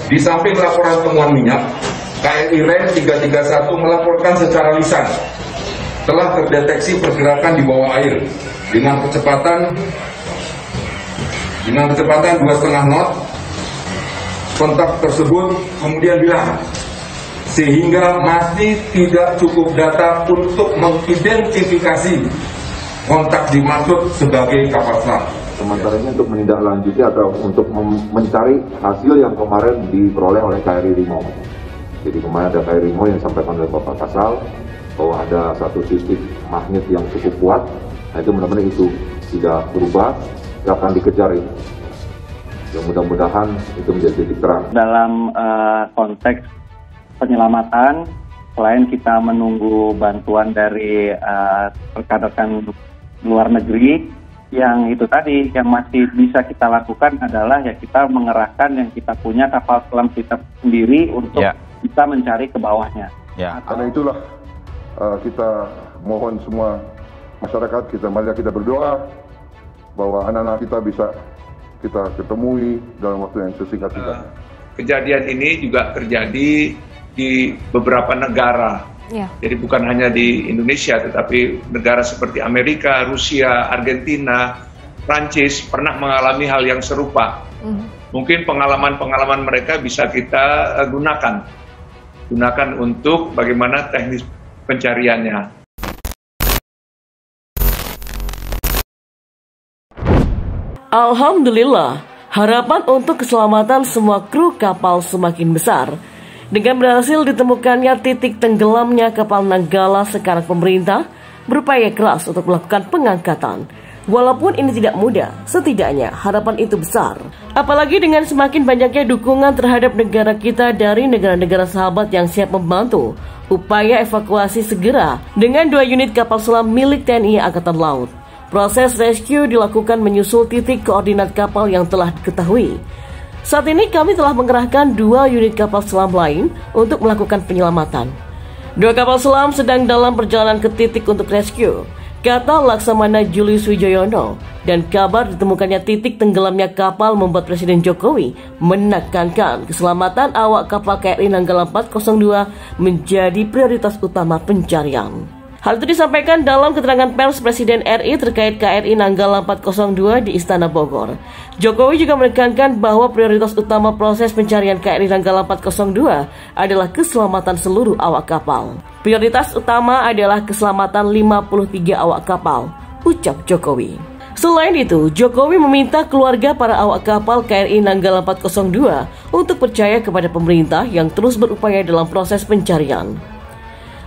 Di samping laporan temuan minyak, KRI Rem 331 melaporkan secara lisan telah terdeteksi pergerakan di bawah air dengan kecepatan 2,5 knot. Kontak tersebut kemudian bilang, sehingga masih tidak cukup data untuk mengidentifikasi kontak dimaksud sebagai kapal selam. Sementara ini untuk menindaklanjuti atau untuk mencari hasil yang kemarin diperoleh oleh KRI Rimo. Jadi kemarin ada KRI Rimo yang disampaikan oleh Bapak Kasal bahwa ada satu titik magnet yang cukup kuat. Nah itu mudah-mudahan itu tidak berubah, akan dikejar itu. Ya mudah-mudahan itu menjadi titik terang. Dalam konteks penyelamatan, selain kita menunggu bantuan dari rekan-rekan luar negeri, yang itu tadi yang masih bisa kita lakukan adalah ya kita mengerahkan yang kita punya kapal selam kita sendiri untuk bisa mencari ke bawahnya. Karena itulah kita mohon semua masyarakat, mari kita berdoa bahwa anak-anak kita bisa kita ketemui dalam waktu yang sesingkat-singkatnya. Kejadian ini juga terjadi di beberapa negara. Jadi bukan hanya di Indonesia, tetapi negara seperti Amerika, Rusia, Argentina, Prancis pernah mengalami hal yang serupa. Mungkin pengalaman-pengalaman mereka bisa kita gunakan untuk bagaimana teknis pencariannya. Alhamdulillah, harapan untuk keselamatan semua kru kapal semakin besar. Dengan berhasil ditemukannya titik tenggelamnya kapal Nanggala, sekarang pemerintah berupaya keras untuk melakukan pengangkatan. Walaupun ini tidak mudah, setidaknya harapan itu besar. Apalagi dengan semakin banyaknya dukungan terhadap negara kita dari negara-negara sahabat yang siap membantu upaya evakuasi segera dengan 2 unit kapal selam milik TNI Angkatan Laut. Proses rescue dilakukan menyusul titik koordinat kapal yang telah diketahui. Saat ini kami telah mengerahkan 2 unit kapal selam lain untuk melakukan penyelamatan. 2 kapal selam sedang dalam perjalanan ke titik untuk rescue, kata Laksamana Julius Wijoyono. Dan kabar ditemukannya titik tenggelamnya kapal membuat Presiden Jokowi menekankan keselamatan awak kapal KRI Nanggala 402 menjadi prioritas utama pencarian. Hal itu disampaikan dalam keterangan pers Presiden RI terkait KRI Nanggala 402 di Istana Bogor. Jokowi juga menekankan bahwa prioritas utama proses pencarian KRI Nanggala 402 adalah keselamatan seluruh awak kapal. Prioritas utama adalah keselamatan 53 awak kapal, ucap Jokowi. Selain itu, Jokowi meminta keluarga para awak kapal KRI Nanggala 402 untuk percaya kepada pemerintah yang terus berupaya dalam proses pencarian.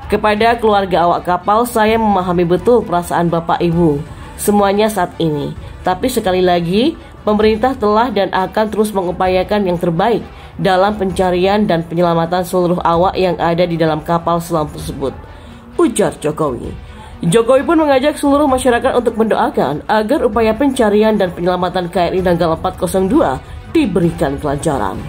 Kepada keluarga awak kapal, saya memahami betul perasaan Bapak Ibu semuanya saat ini. Tapi sekali lagi, pemerintah telah dan akan terus mengupayakan yang terbaik dalam pencarian dan penyelamatan seluruh awak yang ada di dalam kapal selam tersebut, ujar Jokowi. Jokowi pun mengajak seluruh masyarakat untuk mendoakan agar upaya pencarian dan penyelamatan KRI Nanggala 402 diberikan kelancaran.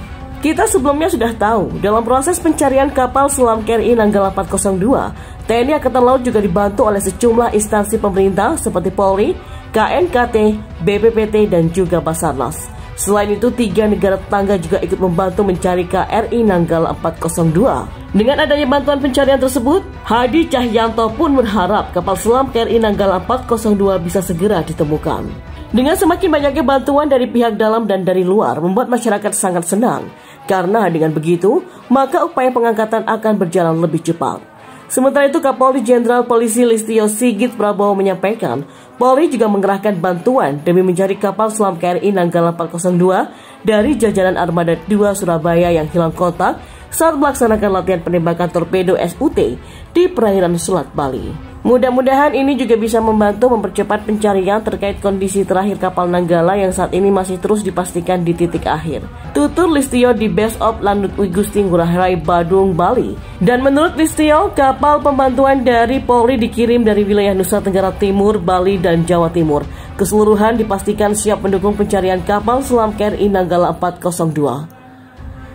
Kita sebelumnya sudah tahu, dalam proses pencarian kapal selam KRI Nanggala 402, TNI Angkatan Laut juga dibantu oleh sejumlah instansi pemerintah seperti Polri, KNKT, BPPT, dan juga Basarnas. Selain itu, 3 negara tetangga juga ikut membantu mencari KRI Nanggala 402. Dengan adanya bantuan pencarian tersebut, Hadi Cahyanto pun berharap kapal selam KRI Nanggala 402 bisa segera ditemukan. Dengan semakin banyaknya bantuan dari pihak dalam dan dari luar, membuat masyarakat sangat senang. Karena dengan begitu, maka upaya pengangkatan akan berjalan lebih cepat. Sementara itu, Kapolri Jenderal Polisi Listio Sigit Prabowo menyampaikan, Polri juga mengerahkan bantuan demi mencari kapal selam KRI Nanggala 402 dari jajaran Armada 2 Surabaya yang hilang kontak saat melaksanakan latihan penembakan torpedo SUT di perairan Selat Bali. Mudah-mudahan ini juga bisa membantu mempercepat pencarian terkait kondisi terakhir kapal Nanggala yang saat ini masih terus dipastikan di titik akhir. Tutur Listio di Base of Landut Gusti Ngurah Rai Badung, Bali. Dan menurut Listio, kapal pembantuan dari Polri dikirim dari wilayah Nusa Tenggara Timur, Bali, dan Jawa Timur. Keseluruhan dipastikan siap mendukung pencarian kapal selam KRI Nanggala 402.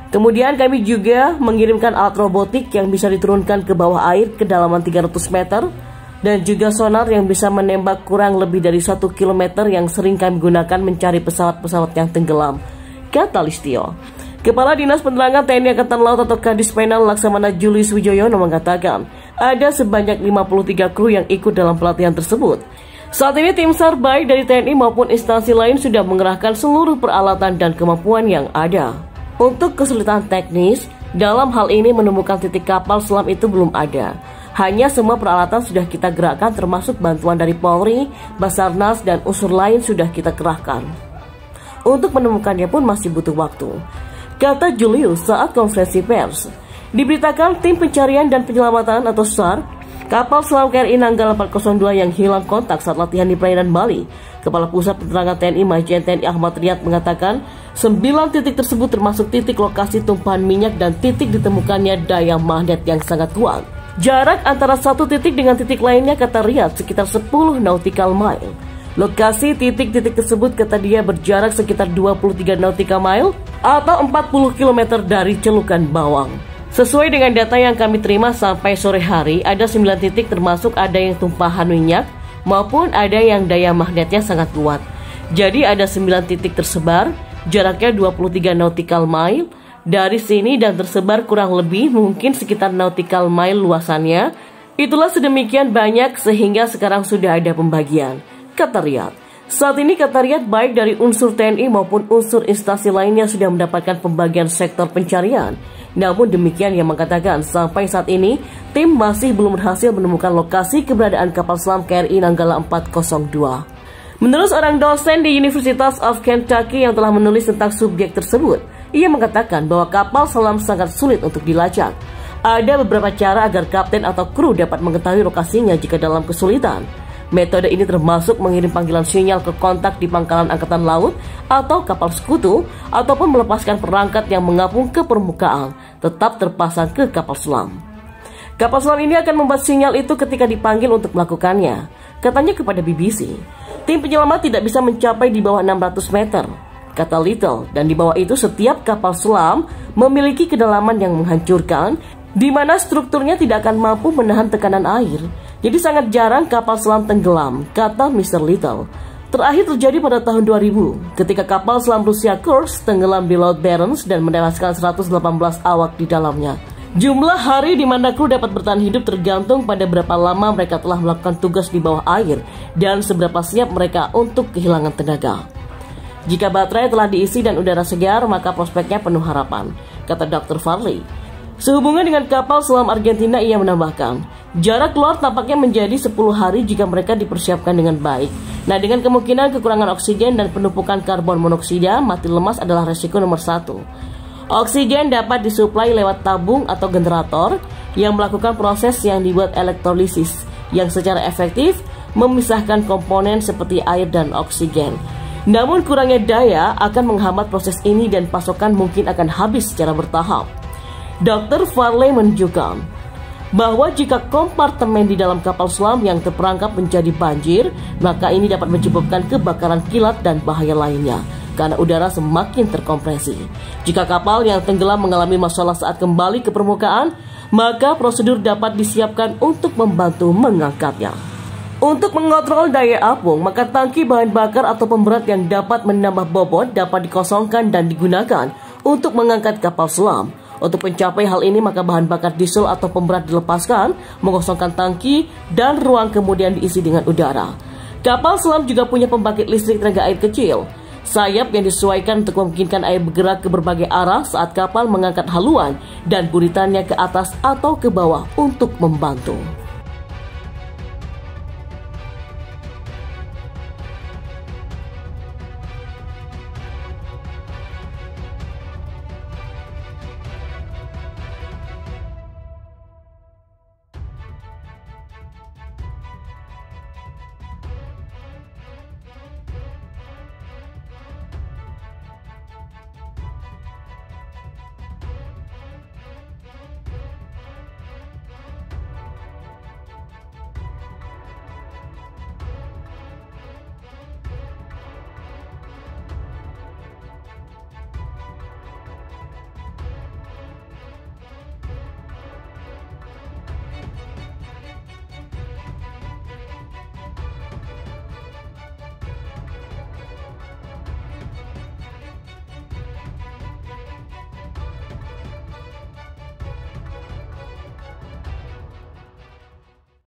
Kemudian kami juga mengirimkan alat robotik yang bisa diturunkan ke bawah air kedalaman 300 meter dan juga sonar yang bisa menembak kurang lebih dari 1 km yang sering kami gunakan mencari pesawat-pesawat yang tenggelam, kata Listio. Kepala Dinas Penerangan TNI Angkatan Laut atau Kadis Penal Laksamana Julius Wijoyono mengatakan ada sebanyak 53 kru yang ikut dalam pelatihan tersebut. Saat ini tim SAR baik dari TNI maupun instansi lain sudah mengerahkan seluruh peralatan dan kemampuan yang ada. Untuk kesulitan teknis, dalam hal ini menemukan titik kapal selam itu belum ada. Hanya semua peralatan sudah kita gerakkan termasuk bantuan dari Polri, Basarnas, dan unsur lain sudah kita kerahkan. Untuk menemukannya pun masih butuh waktu, kata Julius saat konferensi pers. Diberitakan tim pencarian dan penyelamatan atau SAR kapal selam KRI Nanggala 402 yang hilang kontak saat latihan di perairan Bali. Kepala Pusat Penerangan TNI Majen TNI Ahmad Riyad mengatakan 9 titik tersebut termasuk titik lokasi tumpahan minyak dan titik ditemukannya daya magnet yang sangat kuat. Jarak antara satu titik dengan titik lainnya, kata Riyad, sekitar 10 nautical mile. Lokasi titik-titik tersebut, kata dia, berjarak sekitar 23 nautical mile atau 40 km dari Celukan Bawang. Sesuai dengan data yang kami terima sampai sore hari, ada 9 titik termasuk ada yang tumpahan minyak maupun ada yang daya magnetnya sangat kuat. Jadi ada 9 titik tersebar, jaraknya 23 nautical mile dari sini dan tersebar kurang lebih mungkin sekitar nautical mile luasannya. Itulah sedemikian banyak sehingga sekarang sudah ada pembagian, kata Riyad. Saat ini, kata Riyad, baik dari unsur TNI maupun unsur instansi lainnya sudah mendapatkan pembagian sektor pencarian. Namun demikian, ia mengatakan sampai saat ini tim masih belum berhasil menemukan lokasi keberadaan kapal selam KRI Nanggala 402. Menurut seorang dosen di University of Kentucky yang telah menulis tentang subjek tersebut, ia mengatakan bahwa kapal selam sangat sulit untuk dilacak. Ada beberapa cara agar kapten atau kru dapat mengetahui lokasinya jika dalam kesulitan. Metode ini termasuk mengirim panggilan sinyal ke kontak di pangkalan angkatan laut atau kapal sekutu, ataupun melepaskan perangkat yang mengapung ke permukaan tetap terpasang ke kapal selam. Kapal selam ini akan membuat sinyal itu ketika dipanggil untuk melakukannya, katanya kepada BBC. Tim penyelamat tidak bisa mencapai di bawah 600 meter, kata Little, dan di bawah itu setiap kapal selam memiliki kedalaman yang menghancurkan, di mana strukturnya tidak akan mampu menahan tekanan air. Jadi sangat jarang kapal selam tenggelam, kata Mr. Little. Terakhir terjadi pada tahun 2000, ketika kapal selam Rusia Kursk tenggelam di Laut Barents dan menewaskan 118 awak di dalamnya. Jumlah hari di mana kru dapat bertahan hidup tergantung pada berapa lama mereka telah melakukan tugas di bawah air dan seberapa siap mereka untuk kehilangan tenaga. Jika baterai telah diisi dan udara segar, maka prospeknya penuh harapan, kata Dr. Farley. Sehubungan dengan kapal selam Argentina, ia menambahkan, jarak keluar tampaknya menjadi 10 hari jika mereka dipersiapkan dengan baik. Nah, dengan kemungkinan kekurangan oksigen dan penumpukan karbon monoksida, mati lemas adalah resiko nomor 1. Oksigen dapat disuplai lewat tabung atau generator yang melakukan proses yang dibuat elektrolisis, yang secara efektif memisahkan komponen seperti air dan oksigen. Namun kurangnya daya akan menghambat proses ini dan pasokan mungkin akan habis secara bertahap. Dr. Farley menunjukkan bahwa jika kompartemen di dalam kapal selam yang terperangkap menjadi banjir, maka ini dapat menyebabkan kebakaran kilat dan bahaya lainnya karena udara semakin terkompresi. Jika kapal yang tenggelam mengalami masalah saat kembali ke permukaan, maka prosedur dapat disiapkan untuk membantu mengangkatnya. Untuk mengontrol daya apung, maka tangki bahan bakar atau pemberat yang dapat menambah bobot dapat dikosongkan dan digunakan untuk mengangkat kapal selam. Untuk mencapai hal ini, maka bahan bakar diesel atau pemberat dilepaskan, mengosongkan tangki, dan ruang kemudian diisi dengan udara. Kapal selam juga punya pembangkit listrik tenaga air kecil, sayap yang disesuaikan untuk memungkinkan air bergerak ke berbagai arah saat kapal mengangkat haluan dan buritannya ke atas atau ke bawah untuk membantu.